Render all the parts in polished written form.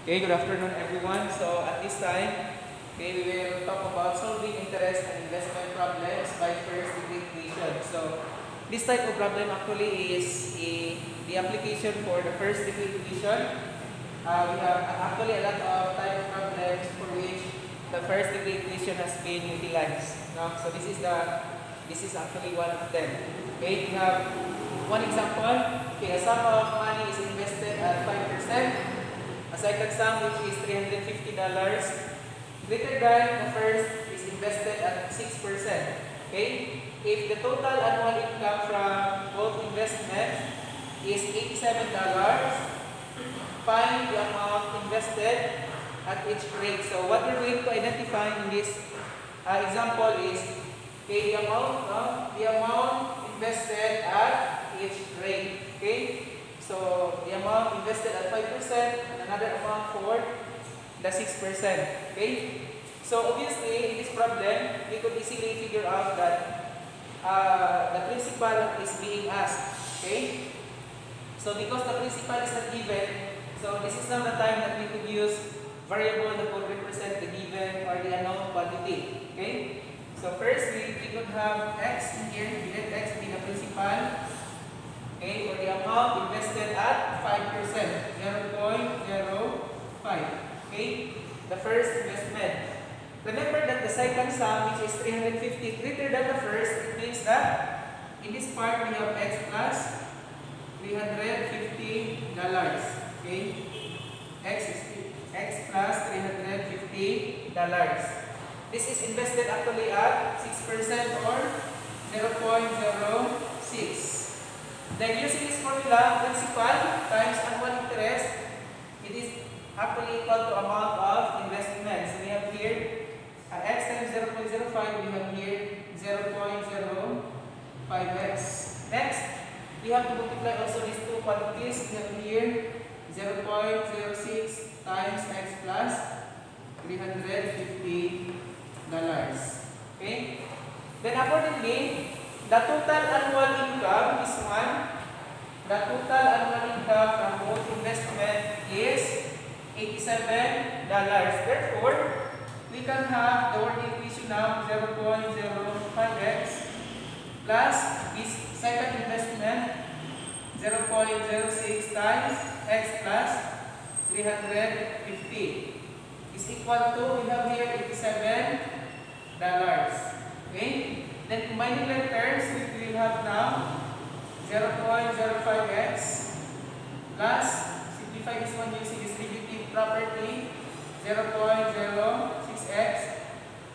Okay, good afternoon everyone. So at this time, okay, we will talk about solving interest and investment problems by first degree equation. So this type of problem actually is the application for the first degree equation. We have actually a lot of type of problems for which the first degree equation has been utilized. No? So this is actually one of them. Okay, we have one example. Okay, a sum of money is invested at 5%. A second sum, which is $350, greater than the first, is invested at 6%. Okay? If the total annual income from both investments is $87, find the amount invested at each rate. So what we're going to identify in this example is okay, the amount invested at each rate. Okay? So the amount invested at 5% and another amount for the 6%. Okay? So obviously in this problem, we could easily figure out that the principal is being asked. Okay? So because the principal is not given, so this is not the time that we could use variable that would represent the given or the unknown quantity. Okay? So first we could have x in here, we let x be the principal. Okay, for the amount invested at 5%, 0.05. Okay, the first investment. Remember that the second sum, which is 350, greater than the first, it means that in this part we have x plus $350. Okay, x plus $350. This is invested actually at 6% or 0.06. Then using this formula, principal times annual interest, it is actually equal to amount of investment. So we have here x times 0.05, we have here 0.05x. Next, we have to multiply also these two quantities. We have here 0.06 times x plus $350. Okay? Then accordingly, the total annual income is 1. The total annual income from both investment is $87. Therefore, we can have the working equation now 0.05x plus this second investment 0.06 times x plus 350 is equal to, we have here $87. Okay? Then combining the terms, we will have now 0.05x plus, simplify this one using distributive property, 0.06x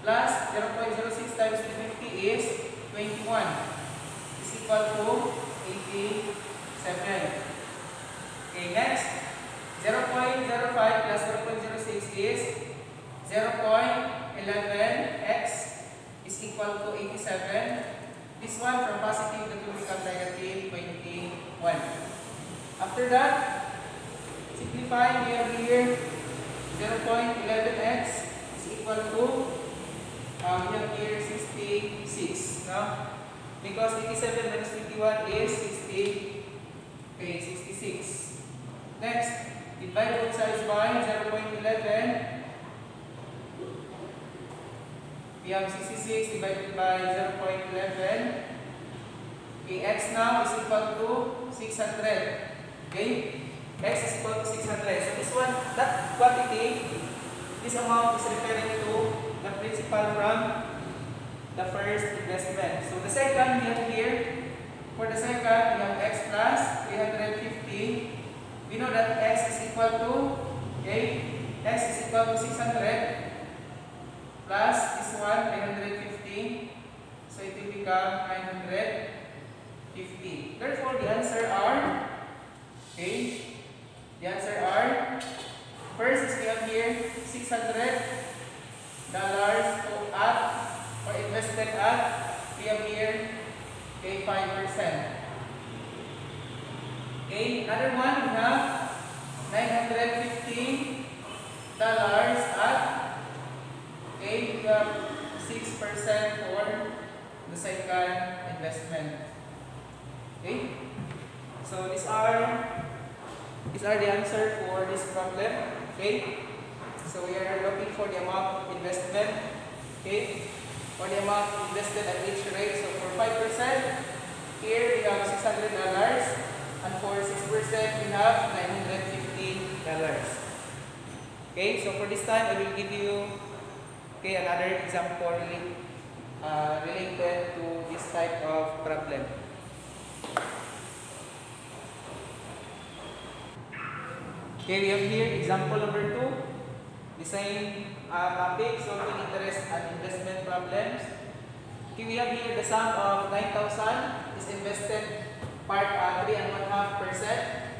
plus 0.06 times 350 is 21. Is equal to 87. Okay, next, 0.05 plus 0.06 is 0.11x is equal to 87. This one from positive that will become negative 21. After that, simplify, we have here 0.11x is equal to we have here 66. No? Because 87 minus 21 is 66. Next, divide both sides by 0.11. We have 66 divided by 0.11. Okay, x now is equal to 600. Okay, x is equal to 600. So this one, that quantity, this amount is referring to the principal from the first investment. So the second we have here, for the second we have x plus 350. We know that x is equal to, okay, x is equal to 600. Plus this one, 350. So it will become 950. Therefore, the answer are, okay, the answer are, first is we have here $600 or invested at, we have here, okay, 5%. Okay, another one we have $950 at, okay, we have 6% for the second investment. Okay, so these are the answer for this problem. Okay? So we are looking for the amount of investment. Okay? For the amount invested at each rate. So for 5%, here we have $600. And for 6%, we have $950. Okay? So for this time, I will give you another example related to this type of problem. Okay, we have here example number 2. The same topic, solving interest and investment problems. Okay, we have here the sum of 9,000 is invested part at 3.5%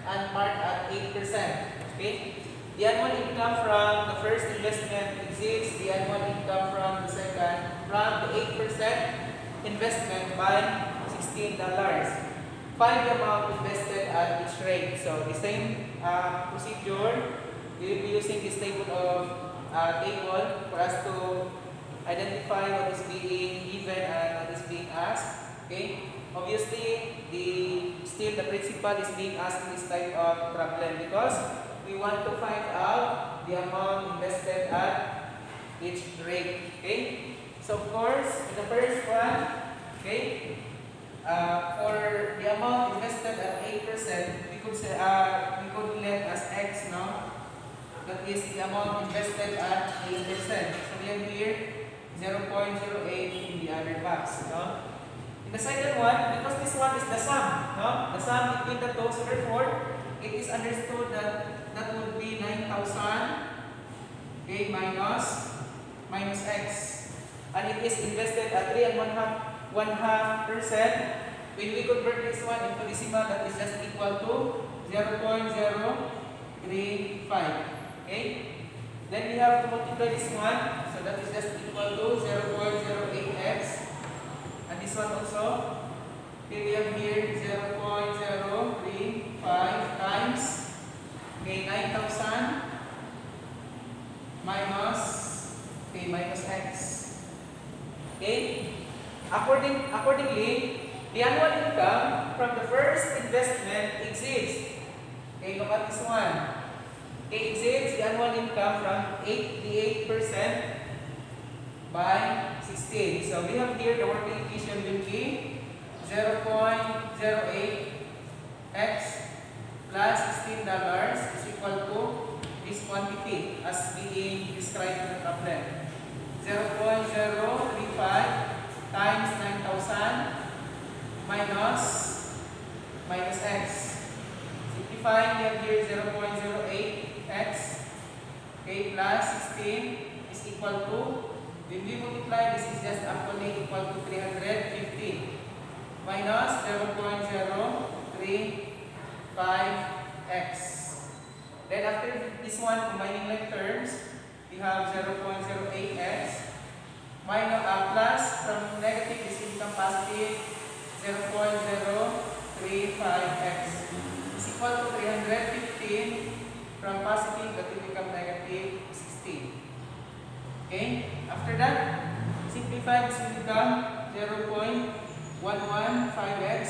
and part at 8%. Okay, the annual income from the first investment exceeds the annual income from the second from the 8% investment by $16. Find the amount invested at each rate. So the same procedure, we will be using this table for us to identify what is being given and what is being asked. Okay. Obviously, the principal is being asked in this type of problem because we want to find out the amount invested at each rate. Okay. So of course, in the first one, okay. For the amount invested at 8%, we could say we could let as X, no? That is the amount invested at 8%. So we have here 0.08 in the other box, no? In the second one, because this one is the sum, no? The sum between the two, so therefore it is understood that that would be 9,000, okay, minus X, and it is invested at 3.5%. When we convert this one into decimal, that is just equal to 0.035. Okay? Then we have to multiply this one, so that is just equal to 0.08x. And this one also, okay, we have here 0.035 times, okay, 9,000 minus x. Okay? Accordingly, the annual income from the first investment exceeds, okay, look at this one. It exceeds the annual income from 8% by 16. So we have here the working equation will be 0.08x plus $16 is equal to this quantity as being described in the problem. 0.035 times 9,000 minus x. Simplifying, we have here 0.08x, okay, plus 16 is equal to, when we multiply, this is just actually equal to 350 minus 0.035x. Then after this one, combining like terms, we have 0.08x minus plus from negative is become positive 0.035x is equal to 315 from positive that will become negative 16. Okay, after that, simplify this will become 0.115x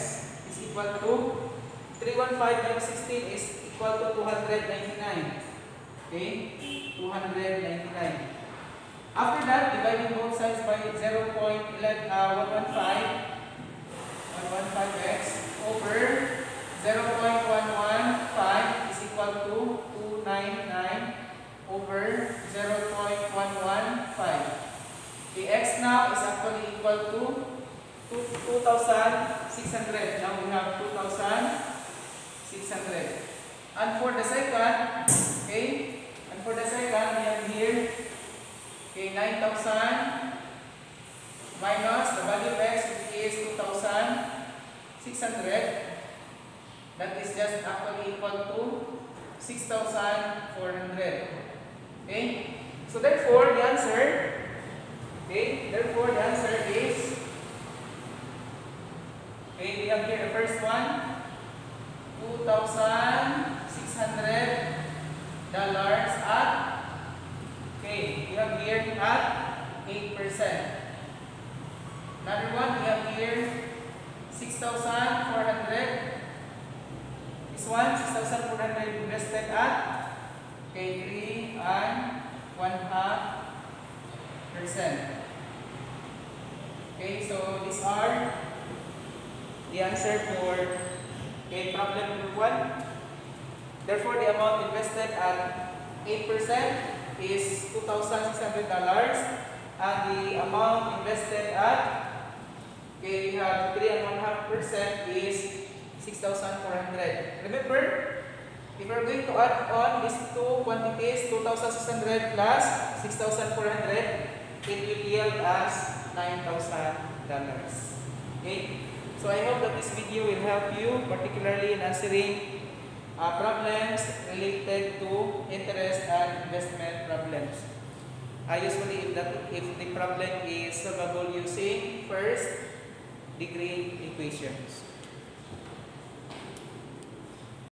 is equal to 315 minus 16 is equal to 299. Okay, 299. After that, dividing both sides by 115x over 0.115 is equal to 299 over 0.115. The x now is actually equal to 2,600. Now we have 2,600. And for the second, okay, we have here, okay, 9,000 minus the value of x, which is 2,600. That is just actually equal to 6,400. Okay, so therefore the answer, is, okay, we have here the first one, $2,600 at, okay, we have here at 8%. Another one, we have here 6,400. This one, 6,400 invested at, okay, 1/2%. Okay, so these are the answer for problem number 1. Therefore, the amount invested at 8% is $2,600, and the amount invested at, okay, we have 3.5% is 6,400. Remember, if we're going to add on these two quantities, 2,600 plus 6,400, it will yield us $9,000. Okay? So I hope that this video will help you, particularly in answering problems related to interest and investment problems. Usually, if the problem is solvable using first degree equations.